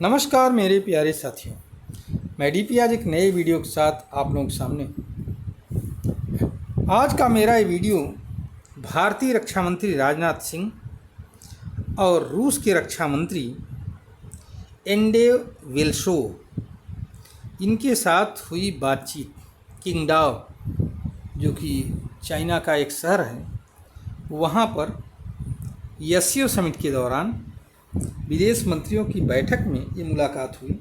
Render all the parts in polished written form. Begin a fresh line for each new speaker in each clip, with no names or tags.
नमस्कार मेरे प्यारे साथियों, मैं डीपी आज एक नए वीडियो के साथ आप लोगों के सामने। आज का मेरा ये वीडियो भारतीय रक्षा मंत्री राजनाथ सिंह और रूस के रक्षा मंत्री एंड्रेय वेलशोव इनके साथ हुई बातचीत। किंगडाओ जो कि चाइना का एक शहर है, वहाँ पर एससीओ समिट के दौरान विदेश मंत्रियों की बैठक में ये मुलाकात हुई,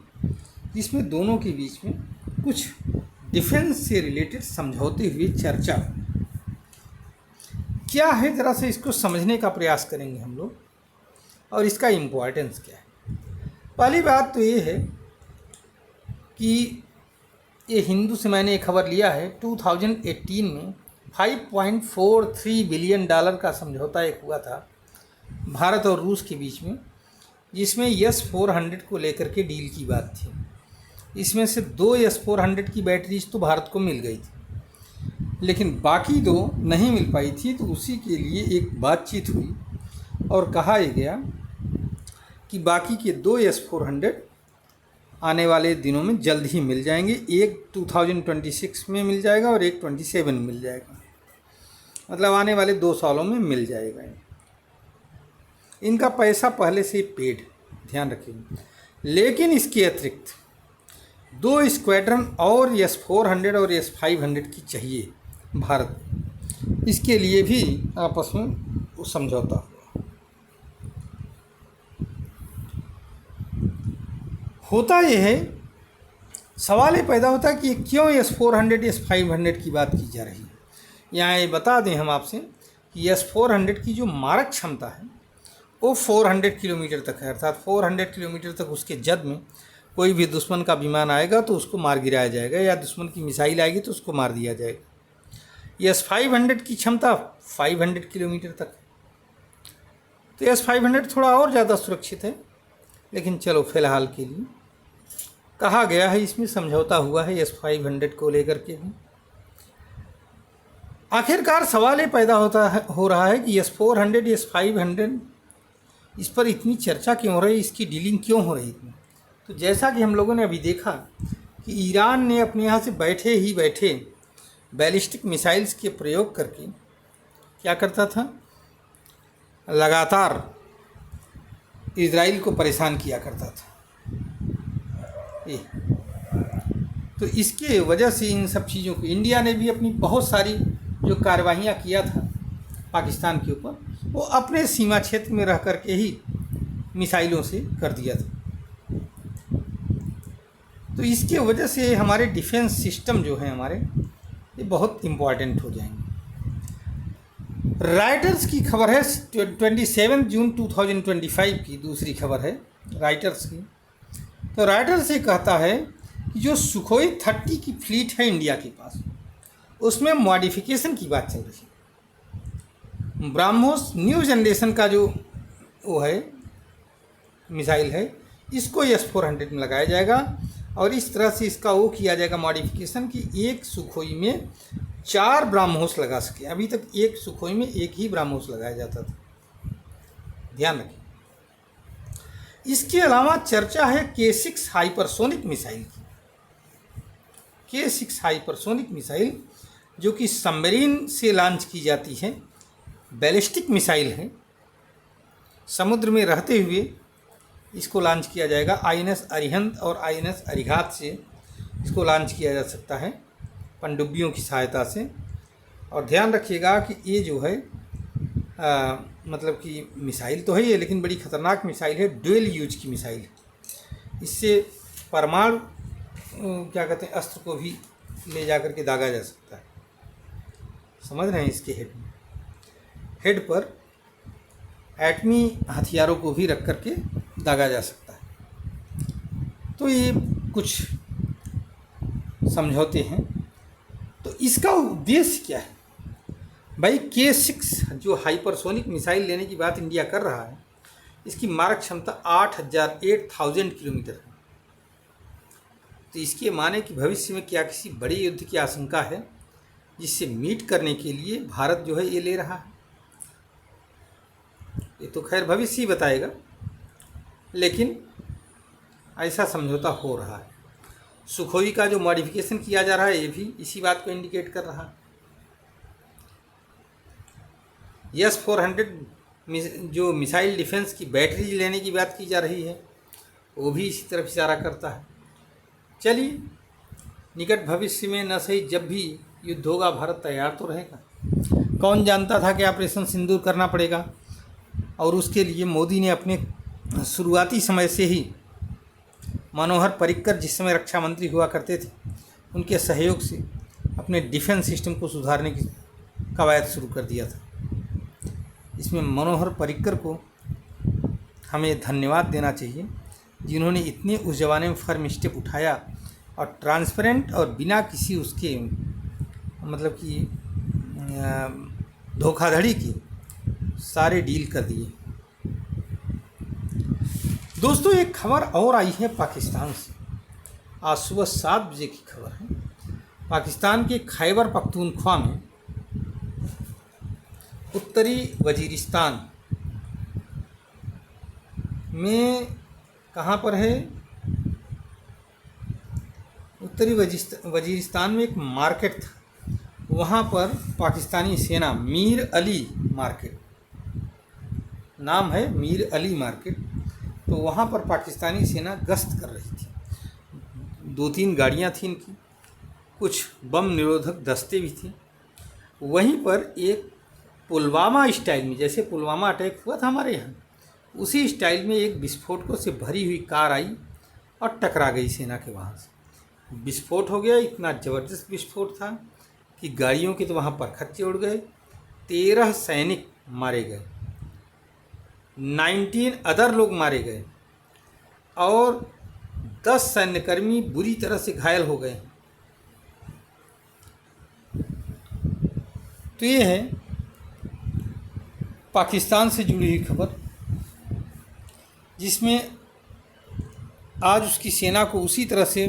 जिसमें दोनों के बीच में कुछ डिफेंस से रिलेटेड समझौते हुए चर्चा क्या है, ज़रा से इसको समझने का प्रयास करेंगे हम लोग और इसका इम्पोर्टेंस क्या है। पहली बात तो ये है कि ये हिंदू से मैंने एक खबर लिया है, 2018 में $5.43 बिलियन का समझौता एक हुआ था भारत और रूस के बीच में, जिसमें S-400 को लेकर के डील की बात थी। इसमें से 2 S-400 की बैटरीज तो भारत को मिल गई थी, लेकिन बाकी 2 नहीं मिल पाई थी। तो उसी के लिए एक बातचीत हुई और कहा यह गया कि बाकी के 2 S-400 आने वाले दिनों में जल्द ही मिल जाएंगे। एक 2026 में मिल जाएगा और एक 27 में मिल जाएगा, मतलब आने वाले 2 सालों में मिल जाएगा। इनका पैसा पहले से पेड, ध्यान रखिए। लेकिन इसके अतिरिक्त 2 स्क्वाड्रन और S-400 और S-500 की चाहिए भारत। इसके लिए भी आपस में समझौता हुआ। होता यह है, सवाल ये पैदा होता है कि क्यों S-400 S-500 की बात की जा रही है। यहाँ ये बता दें हम आपसे कि S-400 की जो मारक क्षमता है वो 400 किलोमीटर तक है, अर्थात 400 किलोमीटर तक उसके जद में कोई भी दुश्मन का विमान आएगा तो उसको मार गिराया जाएगा, या दुश्मन की मिसाइल आएगी तो उसको मार दिया जाएगा। S-500 की क्षमता 500 किलोमीटर तक है। तो S-500 थोड़ा और ज़्यादा सुरक्षित है, लेकिन चलो फिलहाल के लिए कहा गया है, इसमें समझौता हुआ है S-500 को लेकर के भी। आखिरकार सवाल ये पैदा हो रहा है कि S-400 S-500 इस पर इतनी चर्चा क्यों हो रही है, इसकी डीलिंग क्यों हो रही है। तो जैसा कि हम लोगों ने अभी देखा कि ईरान ने अपने यहाँ से बैठे बैलिस्टिक मिसाइल्स के प्रयोग करके क्या करता था, लगातार इजराइल को परेशान किया करता था। तो इसके वजह से इन सब चीज़ों को इंडिया ने भी अपनी बहुत सारी जो कार्रवाइयाँ किया था पाकिस्तान के ऊपर, वो अपने सीमा क्षेत्र में रह कर के ही मिसाइलों से कर दिया था। तो इसके वजह से हमारे डिफेंस सिस्टम जो है हमारे, ये बहुत इम्पॉर्टेंट हो जाएंगे। राइटर्स की खबर है 27 जून 2025 की, दूसरी खबर है राइटर्स की। तो राइटर्स ये कहता है कि जो सुखोई 30 की फ्लीट है इंडिया के पास, उसमें मॉडिफिकेशन की बात चल रही है। ब्रह्मोस न्यू जनरेशन का जो वो है मिसाइल है, इसको S-400 में लगाया जाएगा और इस तरह से इसका वो किया जाएगा मॉडिफिकेशन कि एक सुखोई में 4 ब्रह्मोस लगा सके। अभी तक एक सुखोई में एक ही ब्रह्मोस लगाया जाता था, ध्यान रखें। इसके अलावा चर्चा है K6 हाइपरसोनिक मिसाइल की। K6 हाइपरसोनिक मिसाइल जो कि सबमरीन से लॉन्च की जाती है, बैलिस्टिक मिसाइल है, समुद्र में रहते हुए इसको लॉन्च किया जाएगा। INS अरिहंत और INS अरिघात से इसको लॉन्च किया जा सकता है पनडुब्बियों की सहायता से। और ध्यान रखिएगा कि ये जो है मतलब कि मिसाइल तो है ये, लेकिन बड़ी ख़तरनाक मिसाइल है, ड्यूल यूज की मिसाइल है। इससे परमाणु क्या कहते हैं अस्त्र को भी ले जा कर के दागा जा सकता है, समझ रहे हैं। इसके हेड पर एटमी हथियारों को भी रख करके दागा जा सकता है। तो ये कुछ समझौते हैं। तो इसका उद्देश्य क्या है भाई? K6 जो हाइपरसोनिक मिसाइल लेने की बात इंडिया कर रहा है, इसकी मारक क्षमता 8000 किलोमीटर है। तो इसके माने कि भविष्य में क्या किसी बड़े युद्ध की आशंका है, जिससे मीट करने के लिए भारत जो है ये ले रहा है। ये तो खैर भविष्य ही बताएगा, लेकिन ऐसा समझौता हो रहा है। सुखोई का जो मॉडिफिकेशन किया जा रहा है ये भी इसी बात को इंडिकेट कर रहा है। S-400 जो मिसाइल डिफेंस की बैटरीज लेने की बात की जा रही है वो भी इसी तरफ इशारा करता है। चलिए, निकट भविष्य में न सही जब भी युद्ध होगा भारत तैयार तो रहेगा। कौन जानता था कि ऑपरेशन सिंदूर करना पड़ेगा, और उसके लिए मोदी ने अपने शुरुआती समय से ही मनोहर पर्रिकर जिस समय रक्षा मंत्री हुआ करते थे उनके सहयोग से अपने डिफेंस सिस्टम को सुधारने की कवायद शुरू कर दिया था। इसमें मनोहर पर्रिकर को हमें धन्यवाद देना चाहिए जिन्होंने इतने उस ज़माने में फर्म स्टेप उठाया और ट्रांसपेरेंट और बिना किसी उसके मतलब कि धोखाधड़ी की सारे डील कर दिए। दोस्तों, एक खबर और आई है पाकिस्तान से। आज सुबह 7 बजे की खबर है। पाकिस्तान के खैबर पख्तूनख्वा में उत्तरी वजीरिस्तान में, कहाँ पर है, उत्तरी वजीरिस्तान में एक मार्केट था। वहाँ पर पाकिस्तानी सेना, मीर अली मार्केट नाम है, मीर अली मार्केट, तो वहाँ पर पाकिस्तानी सेना गश्त कर रही थी। 2-3 गाड़ियाँ थी इनकी, कुछ बम निरोधक दस्ते भी थे। वहीं पर एक पुलवामा स्टाइल में, जैसे पुलवामा अटैक हुआ था हमारे यहाँ, उसी स्टाइल में एक विस्फोटकों से भरी हुई कार आई और टकरा गई सेना के वहाँ से। विस्फोट हो गया, इतना ज़बरदस्त विस्फोट था कि गाड़ियों के तो वहाँ पर खच्चे उड़ गए। 13 सैनिक मारे गए, 19 अदर लोग मारे गए और 10 सैन्यकर्मी बुरी तरह से घायल हो गए। तो ये है पाकिस्तान से जुड़ी हुई खबर, जिसमें आज उसकी सेना को उसी तरह से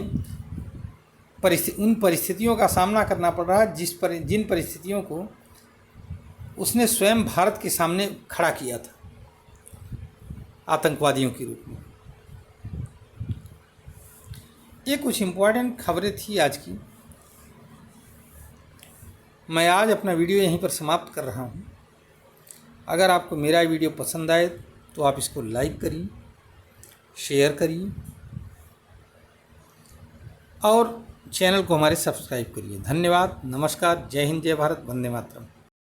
उन परिस्थितियों का सामना करना पड़ रहा है जिन परिस्थितियों को उसने स्वयं भारत के सामने खड़ा किया था आतंकवादियों के रूप में। ये कुछ इम्पोर्टेंट खबरें थी आज की। मैं आज अपना वीडियो यहीं पर समाप्त कर रहा हूँ। अगर आपको मेरा वीडियो पसंद आए तो आप इसको लाइक करिए, शेयर करिए और चैनल को हमारे सब्सक्राइब करिए। धन्यवाद, नमस्कार, जय हिंद, जय भारत, वंदे मातरम।